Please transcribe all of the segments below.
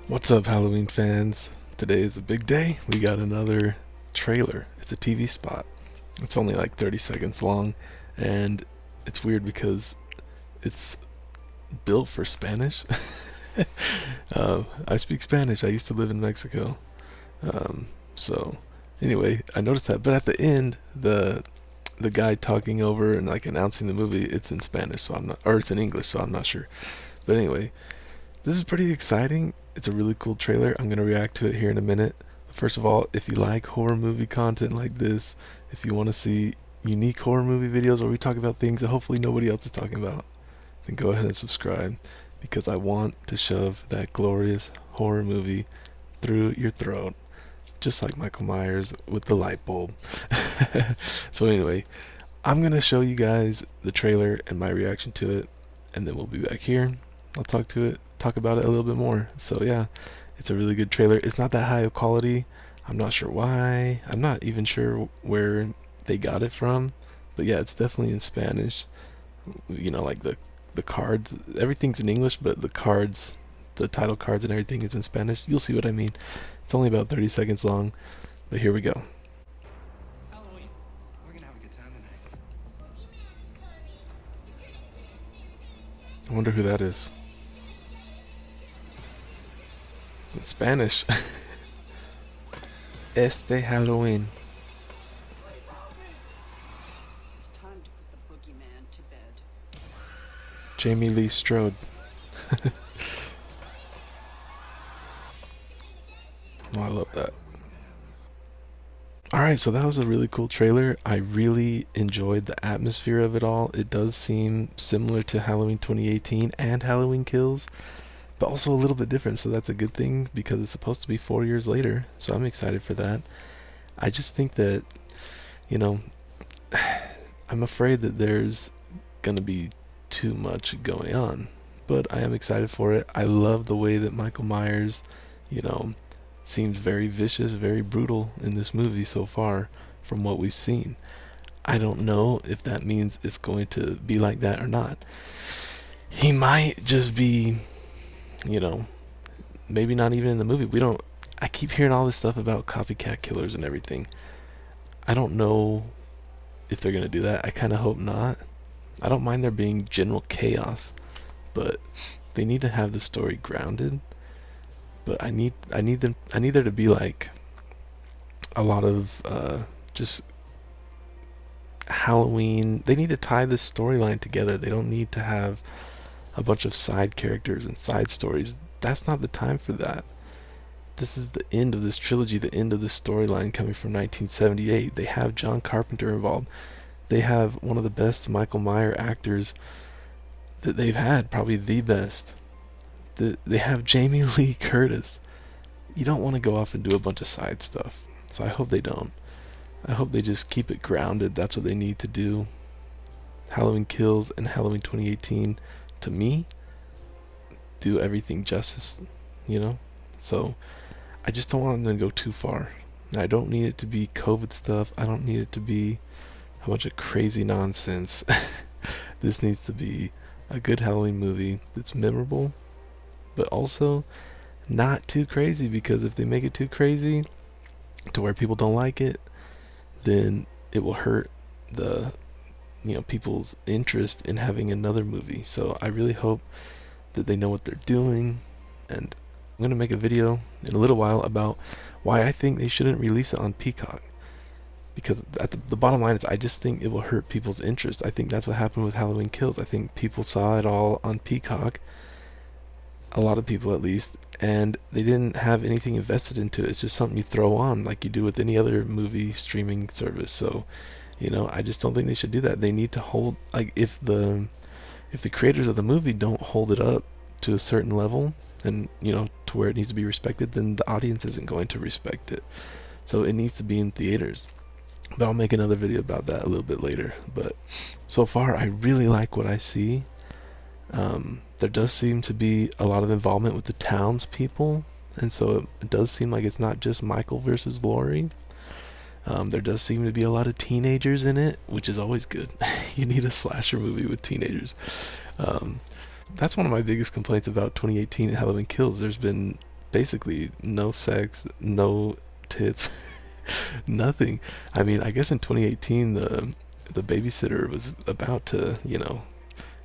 What's up, Halloween fans? Today is a big day. We got another trailer. It's a TV spot. It's only like 30 seconds long, and it's weird because it's built for Spanish. I speak Spanish. I used to live in Mexico. So, anyway, I noticed that. But at the end, the guy talking over and like announcing the movie, it's in Spanish, so I'm not, or it's in English, so I'm not sure. But anyway, this is pretty exciting. It's a really cool trailer. I'm going to react to it here in a minute. First of all, if you like horror movie content like this, if you want to see unique horror movie videos where we talk about things that hopefully nobody else is talking about, then go ahead and subscribe because I want to shove that glorious horror movie through your throat, just like Michael Myers with the light bulb. So, anyway, I'm going to show you guys the trailer and my reaction to it, and then we'll be back here. I'll talk about it a little bit more. So yeah, it's a really good trailer. It's not that high of quality. I'm not sure why. I'm not even sure where they got it from. But yeah, it's definitely in Spanish. You know, like the cards, everything's in English, but the cards, the title cards and everything is in Spanish. You'll see what I mean. It's only about 30 seconds long, but here we go. It's Halloween. We're gonna have a good time tonight. I wonder who that is. It's in Spanish. Este Halloween. It's time to put the boogeyman to bed. Jamie Lee Strode. Oh, I love that. Alright, so that was a really cool trailer. I really enjoyed the atmosphere of it all. It does seem similar to Halloween 2018 and Halloween Kills, but also a little bit different, so that's a good thing because it's supposed to be 4 years later, so I'm excited for that. I just think that, you know, I'm afraid that there's gonna be too much going on, but I am excited for it. I love the way that Michael Myers, you know, seems very vicious, very brutal in this movie so far from what we've seen. I don't know if that means it's going to be like that or not. He might just be, you know, maybe not even in the movie. We don't. I keep hearing all this stuff about copycat killers and everything. I don't know if they're gonna do that. I kind of hope not. I don't mind there being general chaos, but they need to have the story grounded. But I need there to be like a lot of just Halloween. They need to tie this storyline together. They don't need to have a bunch of side characters and side stories. That's not the time for that. This is the end of this trilogy, the end of this storyline coming from 1978. They have John Carpenter involved. They have one of the best Michael Myers actors that they've had, probably the best. They have Jamie Lee Curtis. You don't want to go off and do a bunch of side stuff. So I hope they don't. I hope they just keep it grounded. That's what they need to do. Halloween Kills and Halloween 2018, to me, do everything justice, you know? So I just don't want them to go too far. I don't need it to be COVID stuff. I don't need it to be a bunch of crazy nonsense. This needs to be a good Halloween movie that's memorable, but also not too crazy, because if they make it too crazy to where people don't like it, then it will hurt the people's interest in having another movie. So I really hope that they know what they're doing, and I'm gonna make a video in a little while about why I think they shouldn't release it on Peacock. Because at the bottom line is, I just think it will hurt people's interest. I think that's what happened with Halloween Kills. I think people saw it all on Peacock, a lot of people at least, and they didn't have anything invested into it. It's just something you throw on like you do with any other movie streaming service. So, I just don't think they should do that. They need to hold, like, if the creators of the movie don't hold it up to a certain level, and to where it needs to be respected, then the audience isn't going to respect it. So it needs to be in theaters. But I'll make another video about that a little bit later. But so far, I really like what I see. There does seem to be a lot of involvement with the townspeople, and so it does seem like it's not just Michael versus Laurie. There does seem to be a lot of teenagers in it, which is always good. You need a slasher movie with teenagers. That's one of my biggest complaints about 2018 Halloween Kills. There's been basically no sex, no tits, nothing. I mean, I guess in 2018 the babysitter was about to,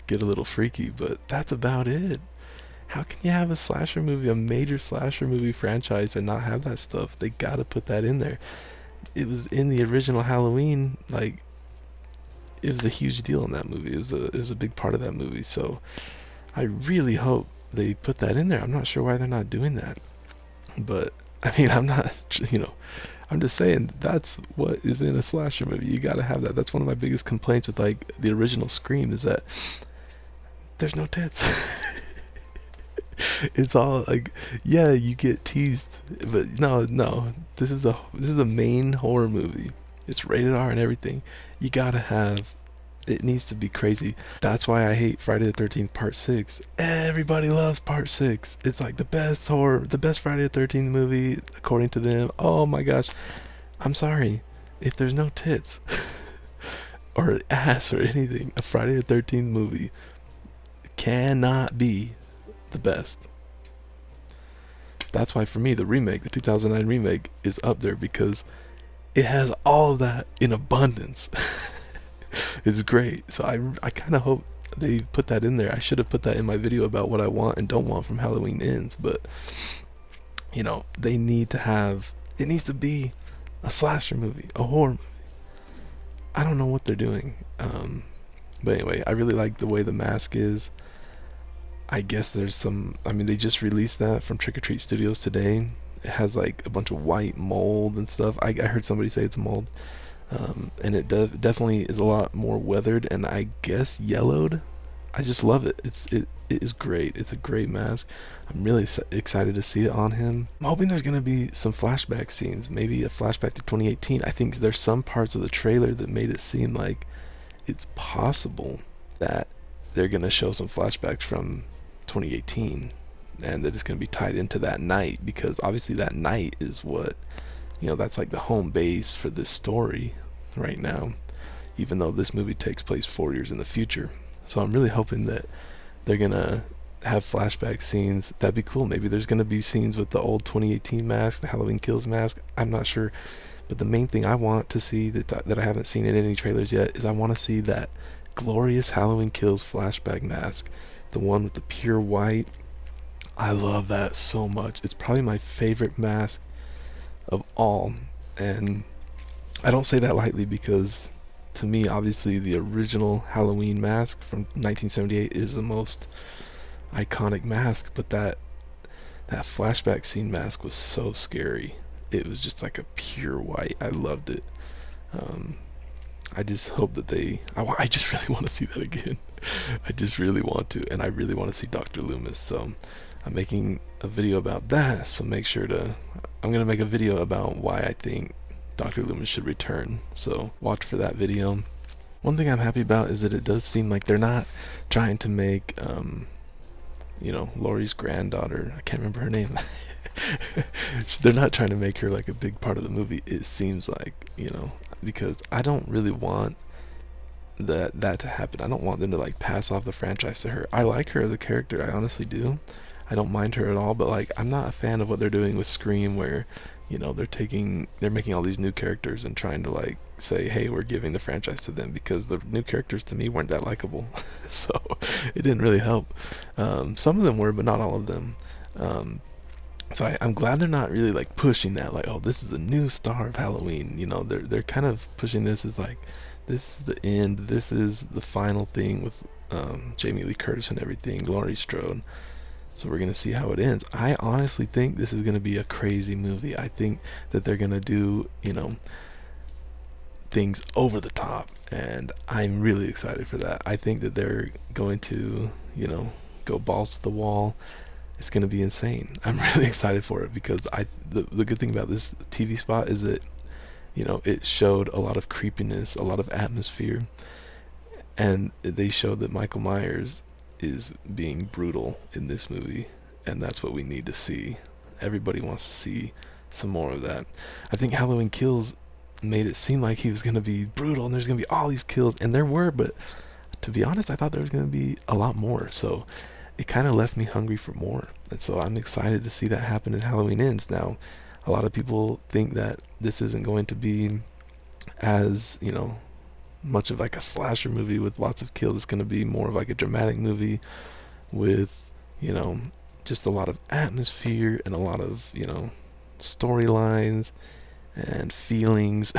get a little freaky, but that's about it. How can you have a slasher movie, a major slasher movie franchise, and not have that stuff? They gotta put that in there. It was in the original Halloween. Like, it was a huge deal in that movie. It was a big part of that movie. So I really hope they put that in there. I'm not sure why they're not doing that. But I mean, I'm not, I'm just saying that's what is in a slasher movie. You gotta have that. That's one of my biggest complaints with like the original Scream is that there's no tits. It's all like, yeah, you get teased, but no, no. This is a main horror movie. It's rated R and everything. You gotta have. It needs to be crazy. That's why I hate Friday the 13th Part 6. Everybody loves Part 6. It's like the best horror, the best Friday the 13th movie, according to them. Oh my gosh. I'm sorry. If there's no tits or ass or anything, a Friday the 13th movie cannot be the best. That's why for me the remake, the 2009 remake, is up there because it has all of that in abundance. It's great. So I kind of hope they put that in there. I should have put that in my video about what I want and don't want from Halloween Ends, but they need to have, it needs to be a slasher movie, a horror movie. I don't know what they're doing. But anyway, I really like the way the mask is. I guess there's some, I mean, they just released that from Trick or Treat Studios today. It has like a bunch of white mold and stuff. I heard somebody say it's mold. And it definitely is a lot more weathered and I guess yellowed. I just love it. It is great. It's a great mask. I'm really excited to see it on him. I'm hoping there's gonna be some flashback scenes, maybe a flashback to 2018. I think there's some parts of the trailer that made it seem like it's possible that they're gonna show some flashbacks from 2018 and that it's gonna be tied into that night, because obviously that night is what, that's like the home base for this story right now, even though this movie takes place 4 years in the future. So I'm really hoping that they're gonna have flashback scenes. That'd be cool. Maybe there's gonna be scenes with the old 2018 mask, the Halloween Kills mask. I'm not sure, but the main thing I want to see that I haven't seen in any trailers yet is I want to see that glorious Halloween Kills flashback mask, the one with the pure white. I love that so much. It's probably my favorite mask of all, and I don't say that lightly because to me obviously the original Halloween mask from 1978 is the most iconic mask, but that flashback scene mask was so scary. It was just like a pure white. I loved it. I just hope that I just really want to see that again. I just really want to, and I really want to see Dr. Loomis. So I'm making a video about that, so make sure to, I'm going to make a video about why I think Dr. Loomis should return, so watch for that video. One thing I'm happy about is that it does seem like they're not trying to make, Laurie's granddaughter, I can't remember her name, they're not trying to make her like a big part of the movie, it seems like, because I don't really want that to happen. I don't want them to like pass off the franchise to her. I like her as a character, I honestly do. I don't mind her at all, but like I'm not a fan of what they're doing with Scream, where they're making all these new characters and trying to like say, hey, we're giving the franchise to them, because the new characters to me weren't that likable. So it didn't really help. Some of them were, but not all of them. So I'm glad they're not really like pushing that, like, oh, this is a new star of Halloween. They're kind of pushing this as like, this is the end, this is the final thing with Jamie Lee Curtis and everything, Laurie Strode. So we're going to see how it ends. I honestly think this is going to be a crazy movie. I think that they're going to do, things over the top, and I'm really excited for that. I think that they're going to, go balls to the wall. It's going to be insane. I'm really excited for it because the good thing about this TV spot is that, it showed a lot of creepiness, a lot of atmosphere, and they showed that Michael Myers is being brutal in this movie, and that's what we need to see. Everybody wants to see some more of that. I think Halloween Kills made it seem like he was going to be brutal and there's going to be all these kills, and there were, but to be honest, I thought there was going to be a lot more. So it kind of left me hungry for more. And so I'm excited to see that happen in Halloween Ends. Now, a lot of people think that this isn't going to be as, much of like a slasher movie with lots of kills. It's going to be more of like a dramatic movie with, you know, just a lot of atmosphere and a lot of, storylines and feelings.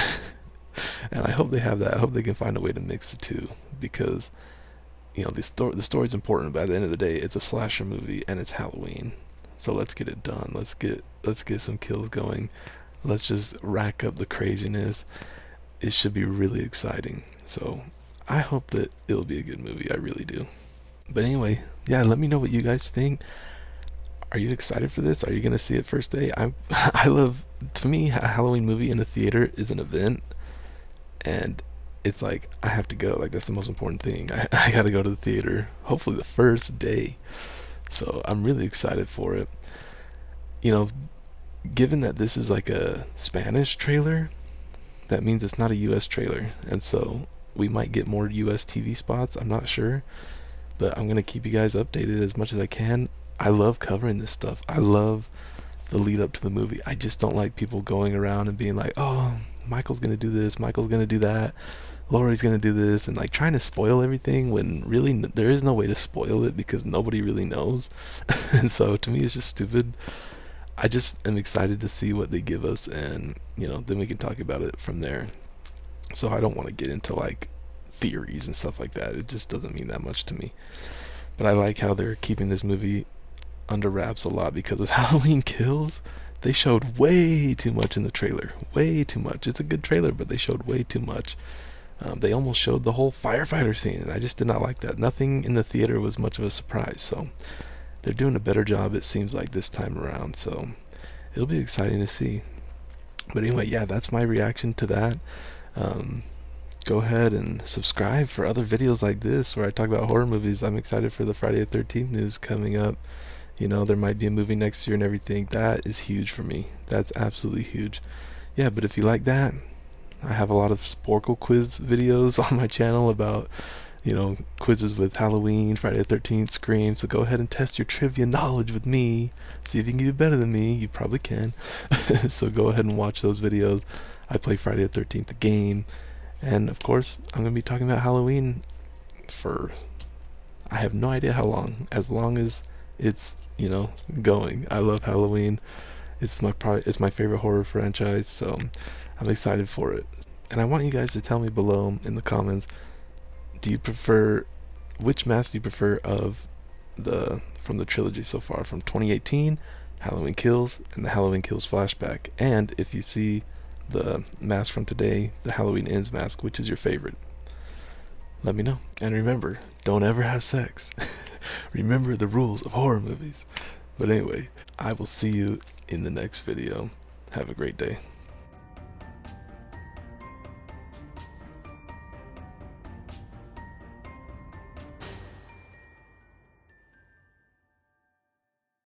And I hope they have that. I hope they can find a way to mix the two, because the story's important, but at the end of the day, it's a slasher movie and it's Halloween. So let's get it done. Let's get some kills going. Let's just rack up the craziness. It should be really exciting. So I hope that it'll be a good movie. I really do. But anyway, yeah, let me know what you guys think. Are you excited for this? Are you gonna see it first day? I love, to me, a Halloween movie in a theater is an event, and it's like I have to go. Like, that's the most important thing. I gotta go to the theater, hopefully the first day. So I'm really excited for it. You know, given that this is like a Spanish trailer, that means it's not a US trailer, and so we might get more US TV spots. I'm not sure, but I'm gonna keep you guys updated as much as I can. I love covering this stuff. I love the lead up to the movie. I just don't like people going around and being like, oh, Michael's gonna do this, Michael's gonna do that, Laurie's gonna do this, and like trying to spoil everything when really there is no way to spoil it because nobody really knows. And so to me, it's just stupid. I just am excited to see what they give us, and then we can talk about it from there. So I don't want to get into like theories and stuff like that. It just doesn't mean that much to me. But I like how they're keeping this movie under wraps a lot, because with Halloween Kills, they showed way too much in the trailer. Way too much. It's a good trailer, but they showed way too much. They almost showed the whole firefighter scene, and I just did not like that. Nothing in the theater was much of a surprise. So they're doing a better job, it seems like, this time around. So it'll be exciting to see. But anyway, yeah, that's my reaction to that. Go ahead and subscribe for other videos like this where I talk about horror movies. I'm excited for the Friday the 13th news coming up. There might be a movie next year and everything. That is huge for me. That's absolutely huge. Yeah, but if you like that, I have a lot of Sporkle quiz videos on my channel about, quizzes with Halloween, Friday the 13th, Scream. So go ahead and test your trivia knowledge with me. See if you can do better than me. You probably can. So go ahead and watch those videos. I play Friday the 13th, the game. And of course, I'm going to be talking about Halloween for, I have no idea how long. As long as it's, going. I love Halloween. It's my favorite horror franchise, so I'm excited for it. And I want you guys to tell me below in the comments, which mask do you prefer from the trilogy so far, from 2018, Halloween Kills, and the Halloween Kills flashback? And if you see the mask from today, the Halloween Ends mask, which is your favorite? Let me know. And remember, don't ever have sex. Remember the rules of horror movies. But anyway, I will see you in the next video. Have a great day.